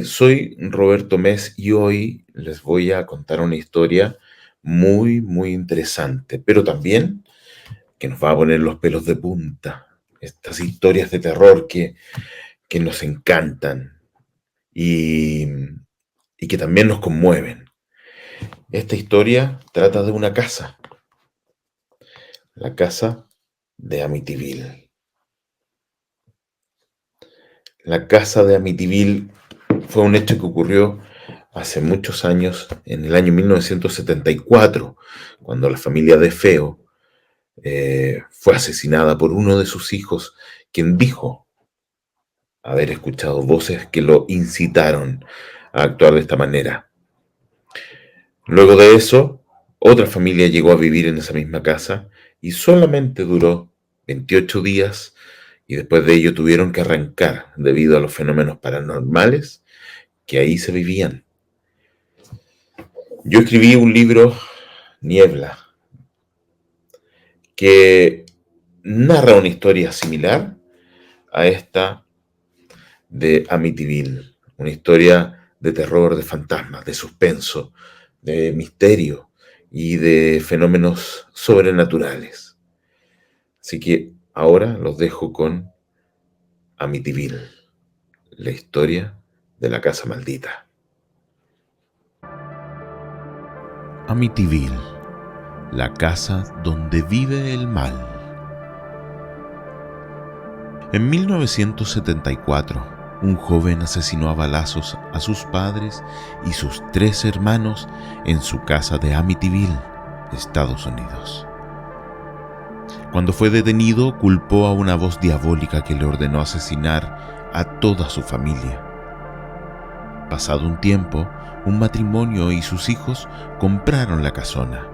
Soy Roberto Mes y hoy les voy a contar una historia muy, muy interesante, pero también que nos va a poner los pelos de punta. Estas historias de terror que nos encantan y, y que también nos conmueven. Esta historia trata de una casa, la casa de Amityville. La casa de Amityville fue un hecho que ocurrió hace muchos años, en el año 1974, cuando la familia de Feo fue asesinada por uno de sus hijos, quien dijo haber escuchado voces que lo incitaron a actuar de esta manera. Luego de eso, otra familia llegó a vivir en esa misma casa y solamente duró 28 días y después de ello tuvieron que arrancar debido a los fenómenos paranormales que ahí se vivían. Yo escribí un libro, Niebla, que narra una historia similar a esta de Amityville, una historia de terror, de fantasmas, de suspenso, de misterio y de fenómenos sobrenaturales. Así que ahora los dejo con Amityville, la historia de la casa maldita. Amityville, la casa donde vive el mal. En 1974, un joven asesinó a balazos a sus padres y sus 3 hermanos en su casa de Amityville, Estados Unidos. Cuando fue detenido, culpó a una voz diabólica que le ordenó asesinar a toda su familia. Pasado un tiempo, un matrimonio y sus hijos compraron la casona,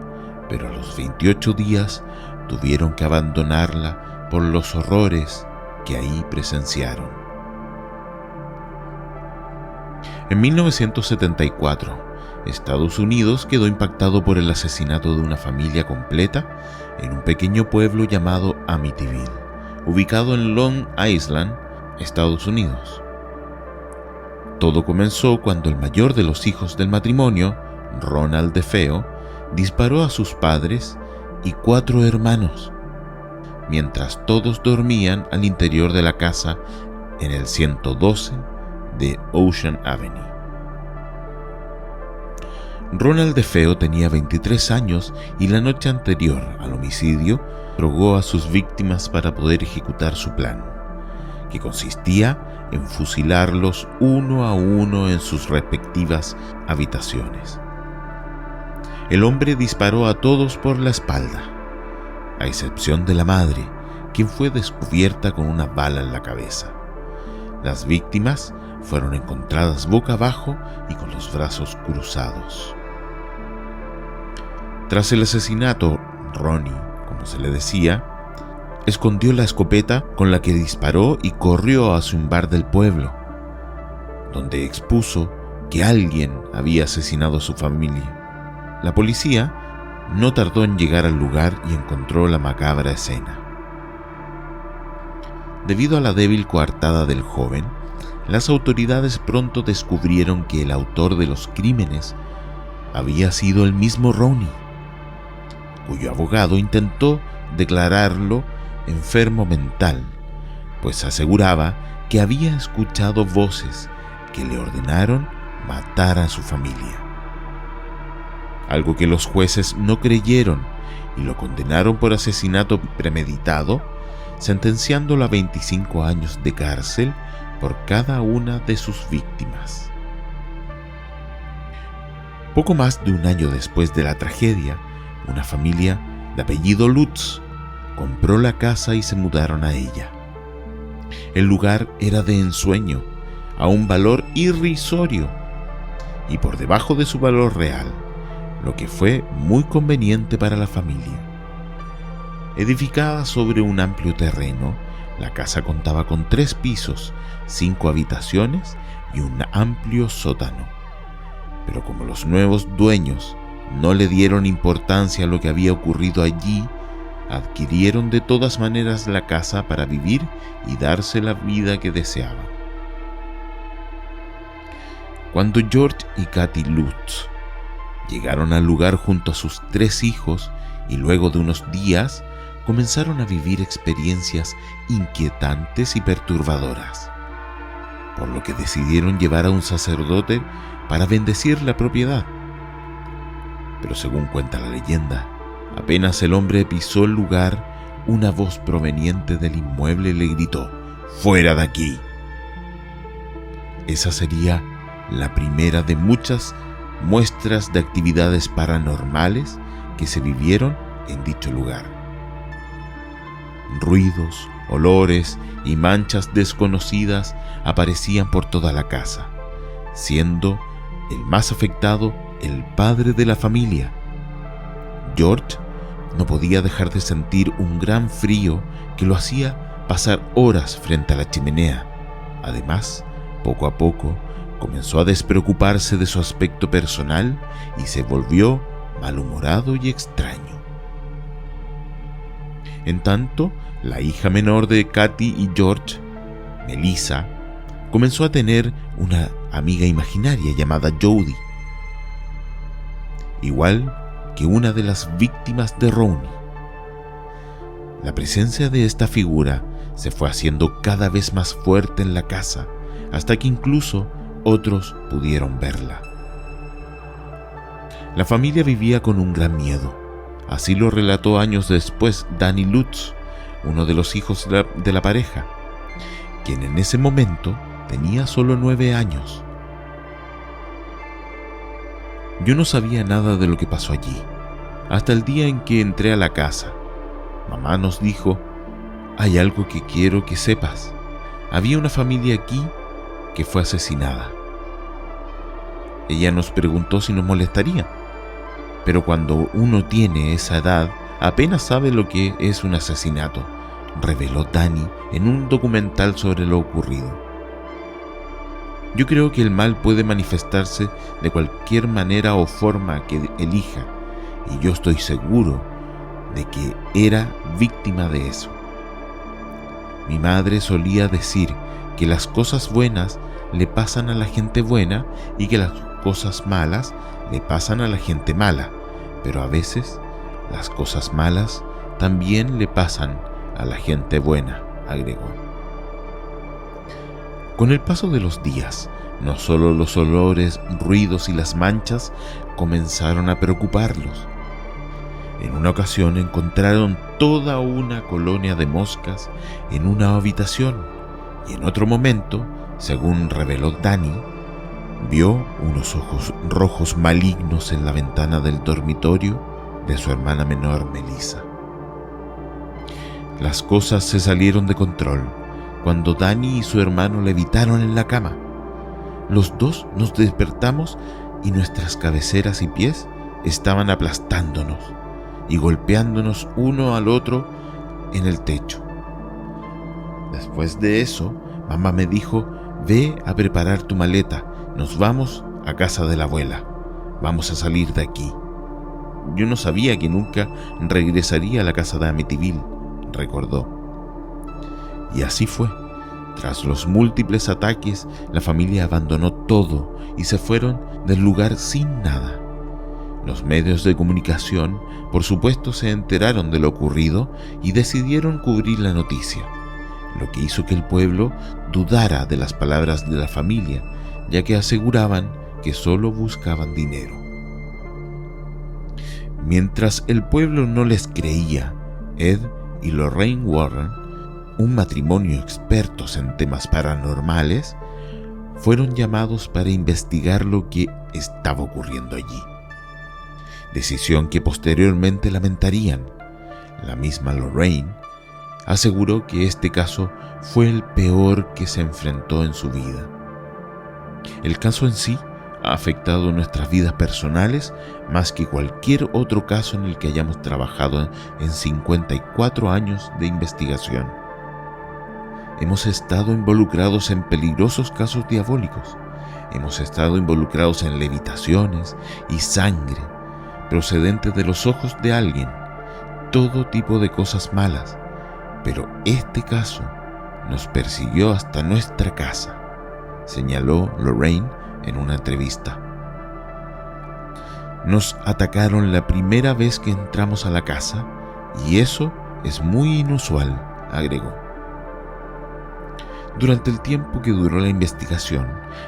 pero a los 28 días tuvieron que abandonarla por los horrores que ahí presenciaron. En 1974, Estados Unidos quedó impactado por el asesinato de una familia completa en un pequeño pueblo llamado Amityville, ubicado en Long Island, Estados Unidos. Todo comenzó cuando el mayor de los hijos del matrimonio, Ronald DeFeo, disparó a sus padres y 4 hermanos, mientras todos dormían al interior de la casa en el 112 de Ocean Avenue. Ronald DeFeo tenía 23 años y la noche anterior al homicidio drogó a sus víctimas para poder ejecutar su plan, que consistía en fusilarlos uno a uno en sus respectivas habitaciones. El hombre disparó a todos por la espalda, a excepción de la madre, quien fue descubierta con una bala en la cabeza. Las víctimas fueron encontradas boca abajo y con los brazos cruzados. Tras el asesinato, Ronnie, como se le decía, escondió la escopeta con la que disparó y corrió hacia un bar del pueblo, donde expuso que alguien había asesinado a su familia. La policía no tardó en llegar al lugar y encontró la macabra escena. Debido a la débil coartada del joven, las autoridades pronto descubrieron que el autor de los crímenes había sido el mismo Ronnie, cuyo abogado intentó declararlo enfermo mental, pues aseguraba que había escuchado voces que le ordenaron matar a su familia. Algo que los jueces no creyeron y lo condenaron por asesinato premeditado, sentenciándolo a 25 años de cárcel por cada una de sus víctimas. Poco más de un año después de la tragedia, una familia de apellido Lutz compró la casa y se mudaron a ella. El lugar era de ensueño, a un valor irrisorio y por debajo de su valor real, lo que fue muy conveniente para la familia. Edificada sobre un amplio terreno, la casa contaba con 3 pisos, 5 habitaciones y un amplio sótano. Pero como los nuevos dueños no le dieron importancia a lo que había ocurrido allí, adquirieron de todas maneras la casa para vivir y darse la vida que deseaban. Cuando George y Kathy Lutz llegaron al lugar junto a sus 3 hijos y luego de unos días comenzaron a vivir experiencias inquietantes y perturbadoras, por lo que decidieron llevar a un sacerdote para bendecir la propiedad. Pero según cuenta la leyenda, apenas el hombre pisó el lugar, una voz proveniente del inmueble le gritó: ¡fuera de aquí! Esa sería la primera de muchas muestras de actividades paranormales que se vivieron en dicho lugar. Ruidos, olores y manchas desconocidas aparecían por toda la casa, siendo el más afectado el padre de la familia. George no podía dejar de sentir un gran frío que lo hacía pasar horas frente a la chimenea. Además, poco a poco comenzó a despreocuparse de su aspecto personal y se volvió malhumorado y extraño. En tanto, la hija menor de Kathy y George, Melissa, comenzó a tener una amiga imaginaria llamada Jody, igual que una de las víctimas de Ronnie. La presencia de esta figura se fue haciendo cada vez más fuerte en la casa, hasta que incluso otros pudieron verla. La familia vivía con un gran miedo. Así lo relató años después Danny Lutz, uno de los hijos de la pareja, quien en ese momento tenía solo 9 años. Yo no sabía nada de lo que pasó allí, hasta el día en que entré a la casa. Mamá nos dijo: hay algo que quiero que sepas. Había una familia aquí que fue asesinada. Ella nos preguntó si nos molestaría, pero cuando uno tiene esa edad, apenas sabe lo que es un asesinato, reveló Danny en un documental sobre lo ocurrido. Yo creo que el mal puede manifestarse de cualquier manera o forma que elija, y yo estoy seguro de que era víctima de eso. Mi madre solía decir que las cosas buenas le pasan a la gente buena y que las cosas malas le pasan a la gente mala, pero a veces las cosas malas también le pasan a la gente buena, agregó. Con el paso de los días, no solo los olores, ruidos y las manchas comenzaron a preocuparlos. En una ocasión encontraron toda una colonia de moscas en una habitación y en otro momento, según reveló Danny, vio unos ojos rojos malignos en la ventana del dormitorio de su hermana menor, Melissa. Las cosas se salieron de control cuando Danny y su hermano levitaron en la cama. Los dos nos despertamos y nuestras cabeceras y pies estaban aplastándonos y golpeándonos uno al otro en el techo. Después de eso, mamá me dijo: ve a preparar tu maleta, nos vamos a casa de la abuela, vamos a salir de aquí. Yo no sabía que nunca regresaría a la casa de Amityville, recordó. Y así fue. Tras los múltiples ataques, la familia abandonó todo y se fueron del lugar sin nada. Los medios de comunicación, por supuesto, se enteraron de lo ocurrido y decidieron cubrir la noticia, lo que hizo que el pueblo dudara de las palabras de la familia, ya que aseguraban que solo buscaban dinero. Mientras el pueblo no les creía, Ed y Lorraine Warren, un matrimonio expertos en temas paranormales, fueron llamados para investigar lo que estaba ocurriendo allí. Decisión que posteriormente lamentarían. La misma Lorraine aseguró que este caso fue el peor que se enfrentó en su vida. El caso en sí ha afectado nuestras vidas personales más que cualquier otro caso en el que hayamos trabajado en 54 años de investigación. Hemos estado involucrados en peligrosos casos diabólicos. Hemos estado involucrados en levitaciones y sangre procedente de los ojos de alguien, todo tipo de cosas malas, pero este caso nos persiguió hasta nuestra casa, señaló Lorraine en una entrevista. Nos atacaron la primera vez que entramos a la casa y eso es muy inusual, agregó. Durante el tiempo que duró la investigación,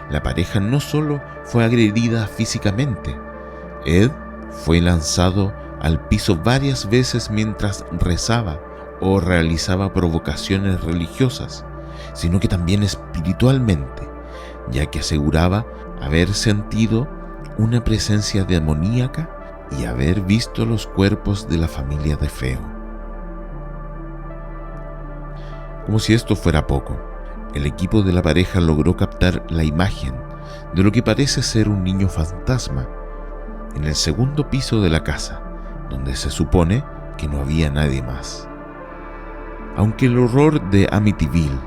la pareja no solo fue agredida físicamente, Ed fue lanzado al piso varias veces mientras rezaba o realizaba provocaciones religiosas, sino que también espiritualmente, ya que aseguraba haber sentido una presencia demoníaca y haber visto los cuerpos de la familia de Feo. Como si esto fuera poco, el equipo de la pareja logró captar la imagen de lo que parece ser un niño fantasma en el segundo piso de la casa, donde se supone que no había nadie más. Aunque el horror de Amityville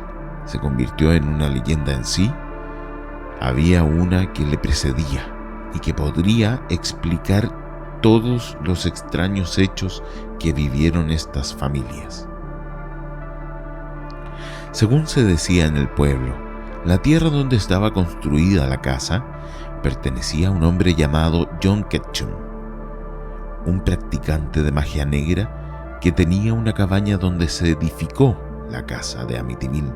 se convirtió en una leyenda en sí, había una que le precedía y que podría explicar todos los extraños hechos que vivieron estas familias. Según se decía en el pueblo, la tierra donde estaba construida la casa pertenecía a un hombre llamado John Ketchum, un practicante de magia negra que tenía una cabaña donde se edificó la casa de Amityville.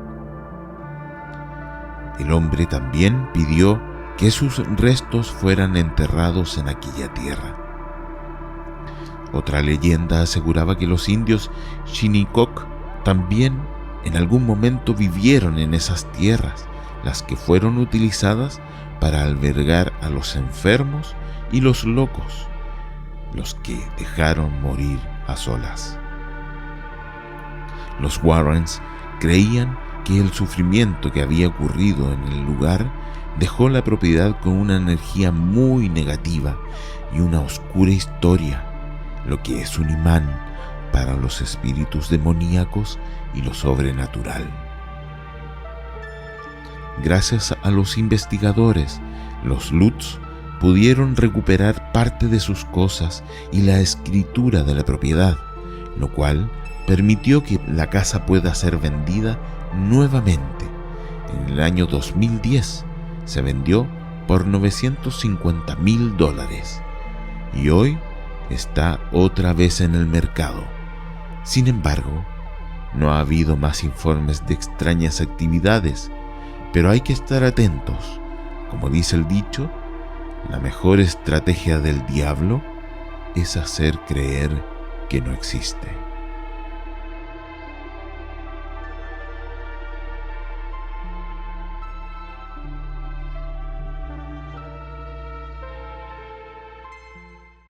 El hombre también pidió que sus restos fueran enterrados en aquella tierra. Otra leyenda aseguraba que los indios Shinnecock también en algún momento vivieron en esas tierras, las que fueron utilizadas para albergar a los enfermos y los locos, los que dejaron morir a solas. Los Warrens creían que el sufrimiento que había ocurrido en el lugar dejó la propiedad con una energía muy negativa y una oscura historia, lo que es un imán para los espíritus demoníacos y lo sobrenatural. Gracias a los investigadores, los Lutz pudieron recuperar parte de sus cosas y la escritura de la propiedad, lo cual permitió que la casa pueda ser vendida nuevamente. En el año 2010 se vendió por $950,000 y hoy está otra vez en el mercado. Sin embargo, no ha habido más informes de extrañas actividades, pero hay que estar atentos. Como dice el dicho, la mejor estrategia del diablo es hacer creer que no existe.